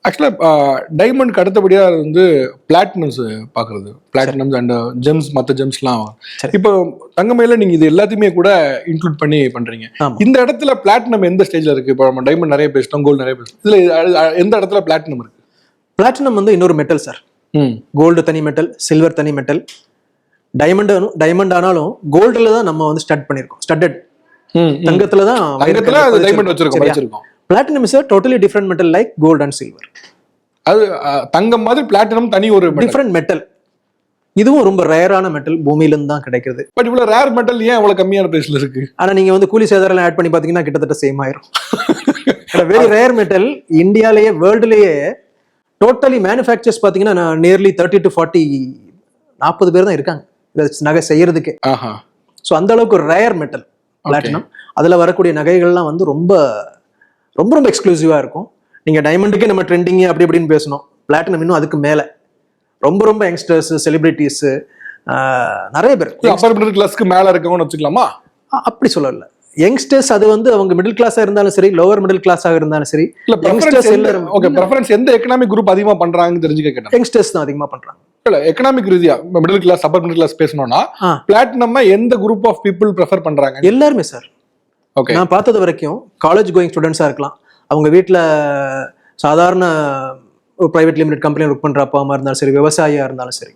ஆக்சுவலா டைமண்ட்க்கு அடுத்தபடியா வந்து பிளாட்டினம்ஸ் பாக்குறது, பிளாட்டினம்ஸ் அண்ட் ஜெம்ஸ், மற்ற ஜெம்ஸ்லாம். இப்போ தங்கமயில நீங்க இது எல்லாத்தையுமே கூட இன்க்ளூட் பண்ணி பண்றீங்க. இந்த இடத்துல பிளாட்டினம் எந்த ஸ்டேஜ்ல இருக்கு? இப்போ நம்ம டைமண்ட் நிறைய பேசிட்டோம், கோல்டு நிறைய பேசிட்டோம், இதுல எந்த இடத்துல பிளாட்டினம் இருக்கு? பிளாட்டினம் வந்து இன்னொரு மெட்டல் சார். கோல்டு தனி மெட்டல், சில்வர் தனி மெட்டல். டைமண்ட் ஆனாலும் கோல்டுல தான் நம்ம வந்து ஸ்டட் பண்ணிருக்கோம். ஸ்டட்டட் தங்கத்துல தான் டைமண்ட் வச்சிருக்கோம். Platinum is a totally different metal like gold and silver. அது தங்கம் மாதிரி பிளாட்டினம் தனி ஒரு டிஃபரெண்ட் மெட்டல். இதுவும் ரொம்ப ரேரான மெட்டல், பூமியில இருந்து தான் கிடைக்கிறது. பட் இவ்வளவு ரேர் மெட்டல் ஏன் இவ்வளவு கம்மியான பிரைஸ்ல இருக்கு? ஆனா நீங்க வந்து கூலி சேதாரம் ஆட் பண்ணி பாத்தீங்கன்னா கிட்டத்தட்ட சேம் ஆயிரும். Very rare metal. இந்தியாலேயே வேர்ல்டுலயே டோட்டலி மேனுஃபேக்சர்ஸ் பாத்தீங்கன்னா நியர்லி 30 to 40 பேர் தான் இருக்காங்க நகை செய்யறதுக்கு. ஸோ அந்த அளவுக்கு ஒரு ரேர் மெட்டல் பிளாட்டினம். அதுல வரக்கூடிய நகைகள்லாம் வந்து ரொம்ப ரொம்ப ரொம்ப எக்ஸ்க்ளூசிவா இருக்கும். நீங்க டைமண்டுக்கே நம்ம ட்ரெண்டிங் அப்படி இப்படின்னு பேசணும், பிளாட்டினம் இன்னும் அதுக்கு மேல ரொம்ப ரொம்ப யங்ஸ்டர்ஸ், செலிபிரிட்டிஸ் நிறைய பேர் அப்பர் மிடில் கிளாஸ்க்கு மேல இருக்கவங்கன்னு வச்சுக்கலாமா? அப்படி சொல்லல. யங்ஸ்டர்ஸ் அது வந்து அவங்க மிடில் கிளாஸா இருந்தாலும் சரி, லோவர் மிடில் கிளாஸாக இருந்தாலும் சரி, யங்ஸ்டர்ஸ் எல்லாரும் ஓகே. பிரெஃபரன்ஸ் எந்த எக்கனாமிக் குரூப் அதிகமா பண்றாங்கன்னு தெரிஞ்சுக்க கேட்டேன். யங்ஸ்டர்ஸ் தான் அதிகமா பண்றாங்க. இல்ல எக்கனாமிக் ரீதியா middle class, upper middle class பேசணும்னா பிளாட்டினம் எந்த குரூப் ஆஃப் பீப்புள் ப்ரெஃபர் பண்றாங்க? எல்லாருமே சார். நான் பார்த்தது வரைக்கும் காலேஜ் கோயிங் ஸ்டூடெண்ட்ஸா இருக்கலாம், அவங்க வீட்டில் சாதாரண ஒரு பிரைவேட் லிமிடெட் கம்பெனி ஒர்க் பண்ற அப்பா அம்மா இருந்தாலும் சரி, விவசாயியா இருந்தாலும் சரி,